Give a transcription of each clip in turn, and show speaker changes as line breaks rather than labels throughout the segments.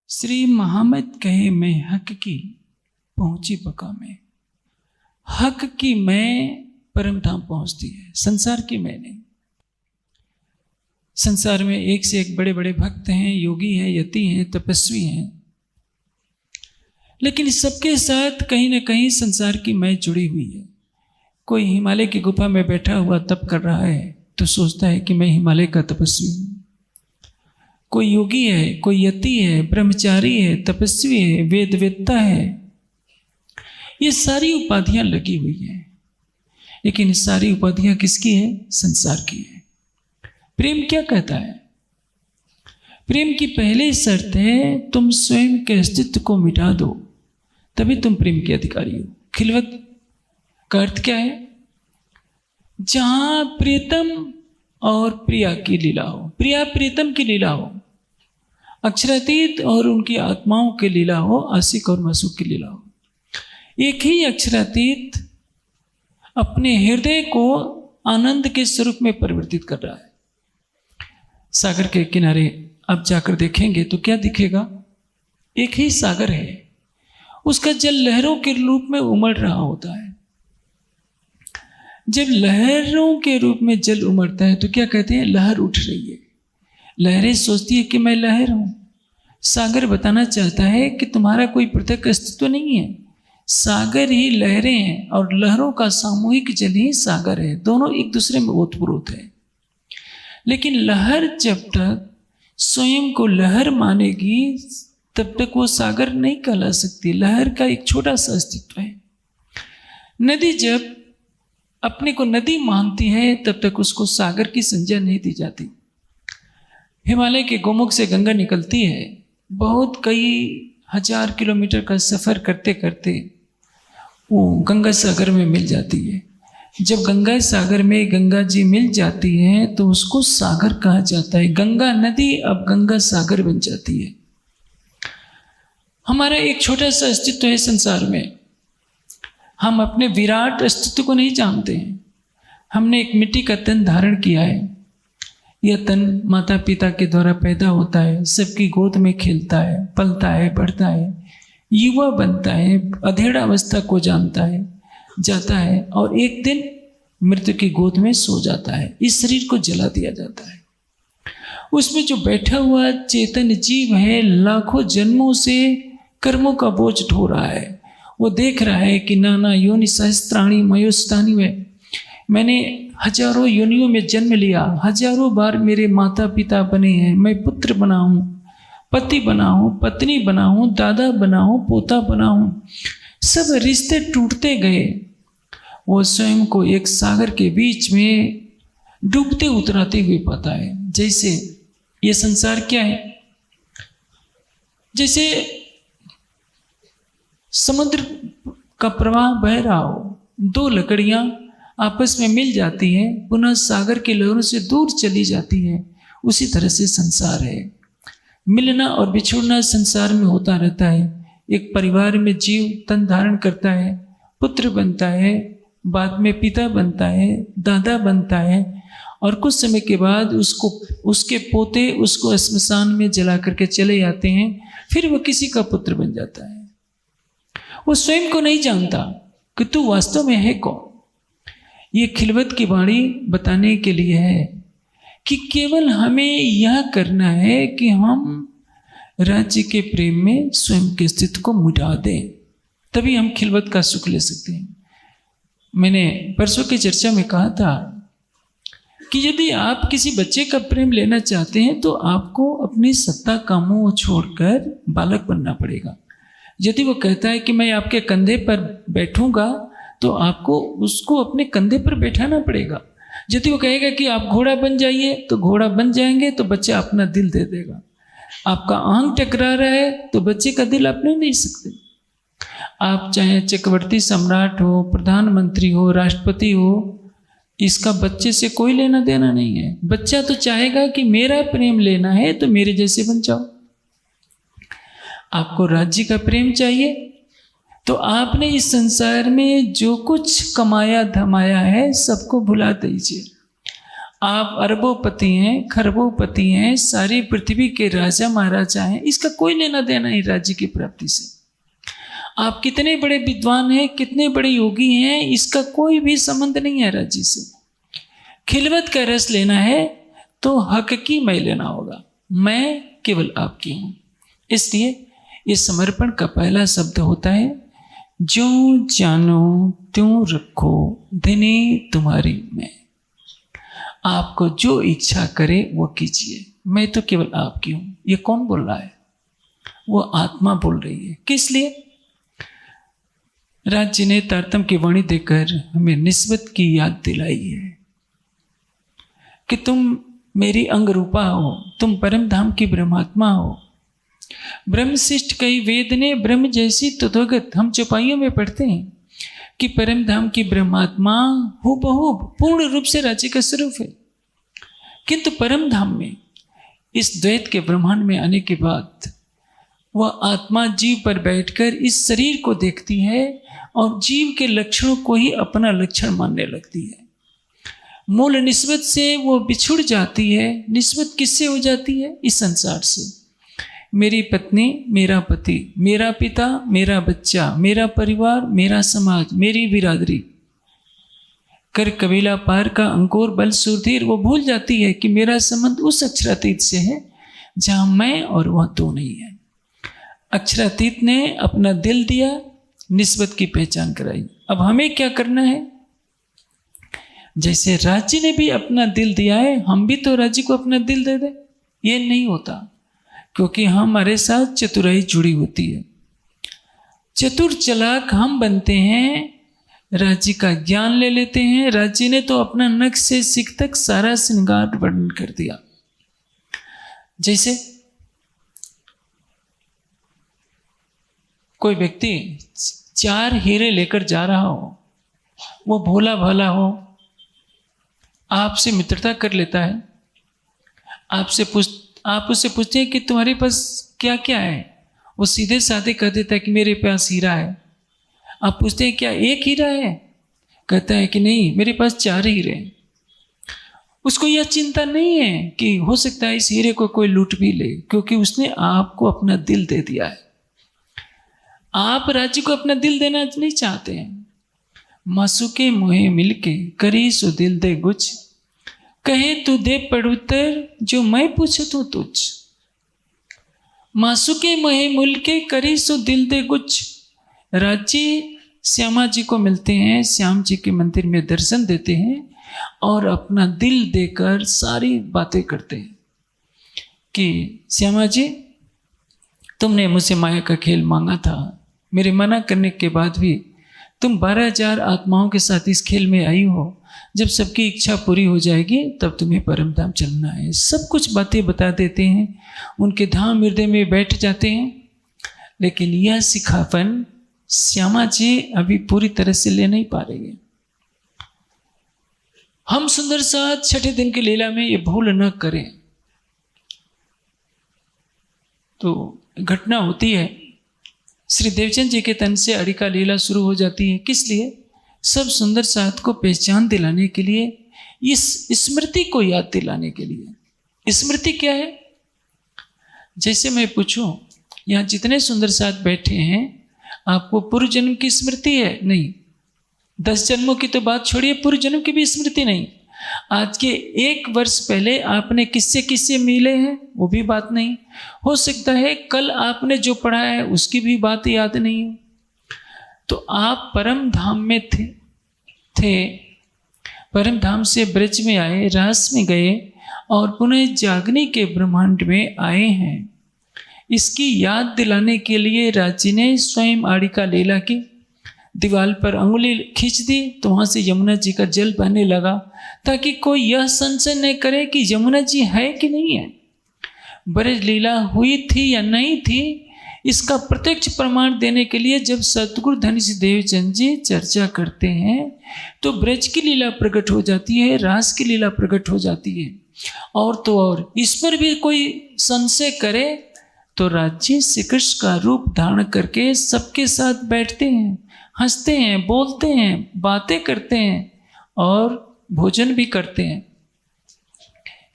श्री मोहम्मद कहे मैं हक की पहुंची बका में। हक की मैं परम धाम पहुंचती है, संसार की मैं नहीं। संसार में एक से एक बड़े बड़े भक्त हैं, योगी हैं, यति हैं, तपस्वी हैं, लेकिन सबके साथ कहीं ना कहीं संसार की मैं जुड़ी हुई है। कोई हिमालय की गुफा में बैठा हुआ तप कर रहा है तो सोचता है कि मैं हिमालय का तपस्वी हूं। कोई योगी है, कोई यति है, ब्रह्मचारी है, तपस्वी है, वेदवेत्ता है, ये सारी उपाधियां लगी हुई हैं, लेकिन सारी उपाधियां किसकी है? संसार की है। प्रेम क्या कहता है? प्रेम की पहली शर्त है तुम स्वयं के अस्तित्व को मिटा दो, तभी तुम प्रेम के अधिकारी हो। खिलवत का अर्थ क्या है? जहां प्रियतम और प्रिया की लीला हो, प्रिया प्रियतम की लीला हो, अक्षरातीत और उनकी आत्माओं की लीला हो, आशिक और मासूक की लीला हो। एक ही अक्षरातीत अपने हृदय को आनंद के स्वरूप में परिवर्तित कर रहा है। सागर के किनारे आप जाकर देखेंगे तो क्या दिखेगा? एक ही सागर है, उसका जल लहरों के रूप में उमड़ रहा होता है। जब लहरों के रूप में जल उमड़ता है तो क्या कहते हैं? लहर उठ रही है। लहरें सोचती है कि मैं लहर हूं। सागर बताना चाहता है कि तुम्हारा कोई पृथक अस्तित्व नहीं है, सागर ही लहरें हैं और लहरों का सामूहिक जल ही सागर है। दोनों एक दूसरे में ओतप्रोत है। लेकिन लहर जब तक स्वयं को लहर मानेगी तब तक वो सागर नहीं कहला सकती। लहर का एक छोटा सा अस्तित्व है। नदी जब अपने को नदी मानती है तब तक उसको सागर की संज्ञा नहीं दी जाती। हिमालय के गोमुख से गंगा निकलती है, बहुत कई हजार किलोमीटर का सफर करते करते वो गंगा सागर में मिल जाती है। जब गंगा सागर में गंगा जी मिल जाती है तो उसको सागर कहा जाता है। गंगा नदी अब गंगा सागर बन जाती है। हमारा एक छोटा सा अस्तित्व है संसार में। हम अपने विराट अस्तित्व को नहीं जानते हैं। हमने एक मिट्टी का तन धारण किया है। यह तन माता पिता के द्वारा पैदा होता है, सबकी गोद में खेलता है, पलता है, बढ़ता है, युवा बनता है, अधेड़ अवस्था को जानता है, जाता है और एक दिन मृत्यु की गोद में सो जाता है। इस शरीर को जला दिया जाता है। उसमें जो बैठा हुआ चेतन जीव है, लाखों जन्मों से कर्मों का बोझ ढो रहा है। वो देख रहा है कि नाना योनि सहस्त्राणी मयोस्तानी में मैंने हजारों योनियों में जन्म लिया, हजारों बार मेरे माता पिता बने हैं, मैं पुत्र बना हूं, पति बना हूं, पत्नी बना हूं, दादा बना हूं, पोता बना हूं। सब रिश्ते टूटते गए। वो स्वयं को एक सागर के बीच में डूबते उतराते हुए पाता है। जैसे ये संसार क्या है? जैसे समुद्र का प्रवाह बह रहा हो, दो लकड़ियां आपस में मिल जाती हैं, पुनः सागर के लहरों से दूर चली जाती हैं। उसी तरह से संसार है। मिलना और बिछुड़ना संसार में होता रहता है। एक परिवार में जीव तन धारण करता है, पुत्र बनता है, बाद में पिता बनता है, दादा बनता है और कुछ समय के बाद उसके पोते उसको श्मशान में जला करके चले जाते हैं। फिर वह किसी का पुत्र बन जाता है। वो स्वयं को नहीं जानता कि तू वास्तव में है कौन। ये खिलवत की वाणी बताने के लिए है कि केवल हमें यह करना है कि हम राज्य के प्रेम में स्वयं के अस्तित्व को मिटा दें, तभी हम खिलवत का सुख ले सकते हैं। मैंने परसों की चर्चा में कहा था कि यदि आप किसी बच्चे का प्रेम लेना चाहते हैं तो आपको अपनी सत्ता का मोह छोड़कर बालक बनना पड़ेगा। यदि वो कहता है कि मैं आपके कंधे पर बैठूंगा तो आपको उसको अपने कंधे पर बैठाना पड़ेगा। यदि वो कहेगा कि आप घोड़ा बन जाइए तो घोड़ा बन जाएंगे, तो बच्चा अपना दिल दे देगा। आपका आंख टकरा रहा है तो बच्चे का दिल आप नहीं सकते। आप चाहे चक्रवर्ती सम्राट हो, प्रधानमंत्री हो, राष्ट्रपति हो, इसका बच्चे से कोई लेना देना नहीं है। बच्चा तो चाहेगा कि मेरा प्रेम लेना है तो मेरे जैसे बन जाओ। आपको राज्य का प्रेम चाहिए तो आपने इस संसार में जो कुछ कमाया धमाया है सबको भुला दीजिए। आप अरबोपति हैं, खरबोपति हैं, सारी पृथ्वी के राजा महाराजा हैं, इसका कोई लेना देना नहीं राज्य की प्राप्ति से। आप कितने बड़े विद्वान हैं, कितने बड़े योगी हैं, इसका कोई भी संबंध नहीं है राज्य से। खिलवत का रस लेना है तो हक की मैं लेना होगा, मैं केवल आपकी हूं। इसलिए इस समर्पण का पहला शब्द होता है, जो जानो त्यों रखो धनी तुम्हारी मैं। आपको जो इच्छा करे वो कीजिए, मैं तो केवल आपकी हूं। ये कौन बोल रहा है? वो आत्मा बोल रही है। किस लिए? राज्य ने तारतम की वाणी देकर हमें निस्बत की याद दिलाई है कि तुम मेरी अंग रूपा हो, तुम परम धाम की ब्रह्मात्मा हो। ब्रह्मशिष्ट कई वेद ने ब्रह्म जैसी तद्वगत, हम चौपाइयों में पढ़ते हैं कि परम धाम की ब्रह्मात्मा हूबहू पूर्ण रूप से राज्य का स्वरूप है। किंतु परम धाम में इस द्वैत के ब्रह्मांड में आने के बाद वह आत्मा जीव पर बैठकर इस शरीर को देखती है और जीव के लक्षणों को ही अपना लक्षण मानने लगती है। मूल निस्बत से वो बिछुड़ जाती है। निस्बत किससे हो जाती है? इस संसार से। मेरी पत्नी, मेरा पति, मेरा पिता, मेरा बच्चा, मेरा परिवार, मेरा समाज, मेरी बिरादरी, कर कबीला पार का अंकुर बल सुरधीर, वो भूल जाती है कि मेरा संबंध उस अक्षरातीत से है जहां मैं और वह दो नहीं है। अक्षरातीत ने अपना दिल दिया, निस्बत की पहचान कराई। अब हमें क्या करना है? जैसे राज्य ने भी अपना दिल दिया है, हम भी तो राज्य को अपना दिल दे दे। ये नहीं होता, क्योंकि हमारे साथ चतुराई जुड़ी होती है। चतुर चालाक हम बनते हैं, राज्य का ज्ञान ले लेते हैं। राज्य ने तो अपना नख से सिख तक सारा श्रृंगार वर्णन कर दिया। जैसे कोई व्यक्ति 4 हीरे लेकर जा रहा हो, वो भोला भाला हो, आपसे मित्रता कर लेता है। आप उससे पूछते हैं कि तुम्हारे पास क्या क्या है? वो सीधे साधे कह देता है कि मेरे पास हीरा है। आप पूछते हैं क्या एक हीरा है? कहता है कि नहीं, मेरे पास 4 हीरे हैं। उसको यह चिंता नहीं है कि हो सकता है इस हीरे को कोई लूट भी ले, क्योंकि उसने आपको अपना दिल दे दिया है। आप राज्य को अपना दिल देना नहीं चाहते हैं। मासूके मुहे मिलके करी सो दिल दे गुच, कहे तू दे पड़ुतर जो मैं पूछतूं तुझ। मासूके मुहे मिलके करी सो दिल दे गुच। राज्य श्यामा जी को मिलते हैं, श्याम जी के मंदिर में दर्शन देते हैं और अपना दिल देकर सारी बातें करते हैं कि श्यामा जी, तुमने मुझसे माया का खेल मांगा था, मेरे मना करने के बाद भी तुम 12,000 आत्माओं के साथ इस खेल में आई हो। जब सबकी इच्छा पूरी हो जाएगी तब तुम्हें परम धाम चलना है। सब कुछ बातें बता देते हैं, उनके धाम हृदय में बैठ जाते हैं। लेकिन यह सिखापन श्यामा जी अभी पूरी तरह से ले नहीं पा रही है। हम सुंदर साथ 6ठे दिन की लीला में ये भूल न करें। तो घटना होती है, श्री देवचंद जी के तन से अड़िका लीला शुरू हो जाती है। किस लिए? सब सुंदर साथ को पहचान दिलाने के लिए, इस स्मृति को याद दिलाने के लिए। स्मृति क्या है? जैसे मैं पूछूं, यहाँ जितने सुंदर साथ बैठे हैं, आपको पूर्व जन्म की स्मृति है? नहीं। 10 जन्मों की तो बात छोड़िए, पूर्व जन्म की भी स्मृति नहीं। आज के 1 वर्ष पहले आपने किससे किससे मिले हैं, वो भी बात नहीं। हो सकता है कल आपने जो पढ़ा है उसकी भी बात याद नहीं है। तो आप परम धाम में थे, परम धाम से ब्रज में आए, रास में गए और पुनः जागने के ब्रह्मांड में आए हैं। इसकी याद दिलाने के लिए राज्य ने स्वयं आड़िका लीला की दीवार पर अंगुली खींच दी, तो वहां से यमुना जी का जल बहने लगा, ताकि कोई यह संशय न करे कि यमुना जी है कि नहीं है। ब्रज लीला हुई थी या नहीं थी, इसका प्रत्यक्ष प्रमाण देने के लिए जब सतगुरु धनीश देवचंद जी चर्चा करते हैं तो ब्रज की लीला प्रकट हो जाती है, रास की लीला प्रकट हो जाती है। और तो और इस पर भी कोई संशय करे तो राज्य श्री कृष्ण का रूप धारण करके सबके साथ बैठते हैं, हंसते हैं, बोलते हैं, बातें करते हैं और भोजन भी करते हैं।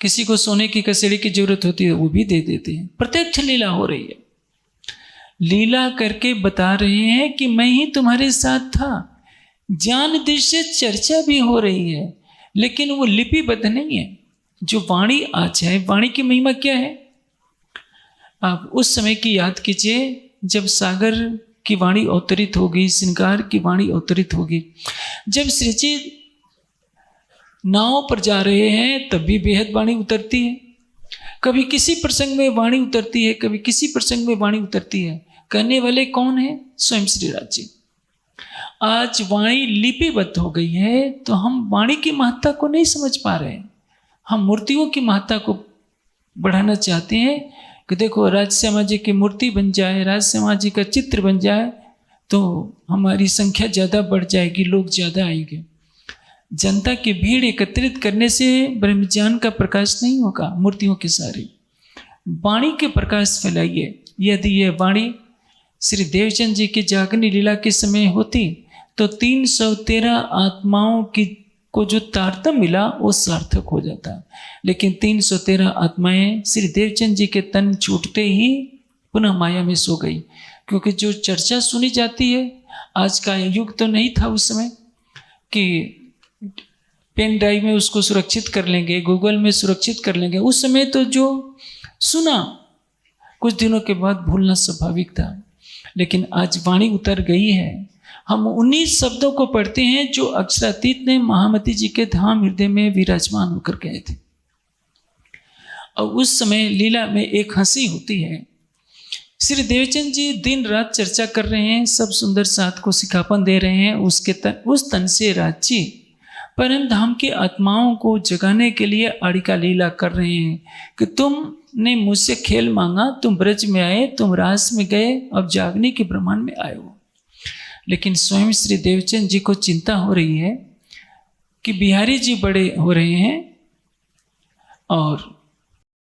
किसी को सोने की कसेड़ी की जरूरत होती है वो भी दे देते हैं। प्रत्यक्ष लीला हो रही है, लीला करके बता रहे हैं कि मैं ही तुम्हारे साथ था। ज्ञान दृश्य चर्चा भी हो रही है, लेकिन वो लिपिबद्ध नहीं है। जो वाणी आ जाए, वाणी की महिमा क्या है? आप उस समय की याद कीजिए जब सागर की वाणी अवतरित होगी, श्रृंगार की वाणी अवतरित होगी। जब श्री जी नाव पर जा रहे हैं तब भी बेहद वाणी उतरती है। कभी किसी प्रसंग में वाणी उतरती है, कभी किसी प्रसंग में वाणी उतरती है। कहने वाले कौन है? स्वयं श्री राज जी। आज वाणी लिपिबद्ध हो गई है तो हम वाणी की महत्ता को नहीं समझ पा रहे हैं। हम मूर्तियों की महत्ता को बढ़ाना चाहते हैं कि देखो राजश्यामा जी की मूर्ति बन जाए, राजश्यामा जी का चित्र बन जाए तो हमारी संख्या ज़्यादा बढ़ जाएगी, लोग ज़्यादा आएंगे। जनता की भीड़ एकत्रित करने से ब्रह्म ज्ञान का प्रकाश नहीं होगा। मूर्तियों के सारे वाणी के प्रकाश फैलाइए। यदि यह वाणी श्री देवचंद जी की जागनी लीला के समय होती तो 313 आत्माओं की को जो तारतम्य मिला वो सार्थक हो जाता। लेकिन 313 आत्माएं श्री देवचंद जी के तन छूटते ही पुनः माया में सो गई। क्योंकि जो चर्चा सुनी जाती है, आज का युग तो नहीं था उस समय कि पेन ड्राइव में उसको सुरक्षित कर लेंगे, गूगल में सुरक्षित कर लेंगे। उस समय तो जो सुना कुछ दिनों के बाद भूलना स्वाभाविक था। लेकिन आज वाणी उतर गई है। हम उन्हीं शब्दों को पढ़ते हैं जो अक्षरातीत ने महामती जी के धाम हृदय में विराजमान होकर गए थे। और उस समय लीला में एक हंसी होती है। श्री देवचंद जी दिन रात चर्चा कर रहे हैं, सब सुंदर साथ को सिखापन दे रहे हैं। उस तन से राजी परम धाम की आत्माओं को जगाने के लिए आड़िका लीला कर रहे हैं कि तुमने मुझसे खेल मांगा, तुम ब्रज में आए, तुम रास में गए, अब जागने के ब्रह्मांड में आए हो। लेकिन स्वयं श्री देवचंद जी को चिंता हो रही है कि बिहारी जी बड़े हो रहे हैं और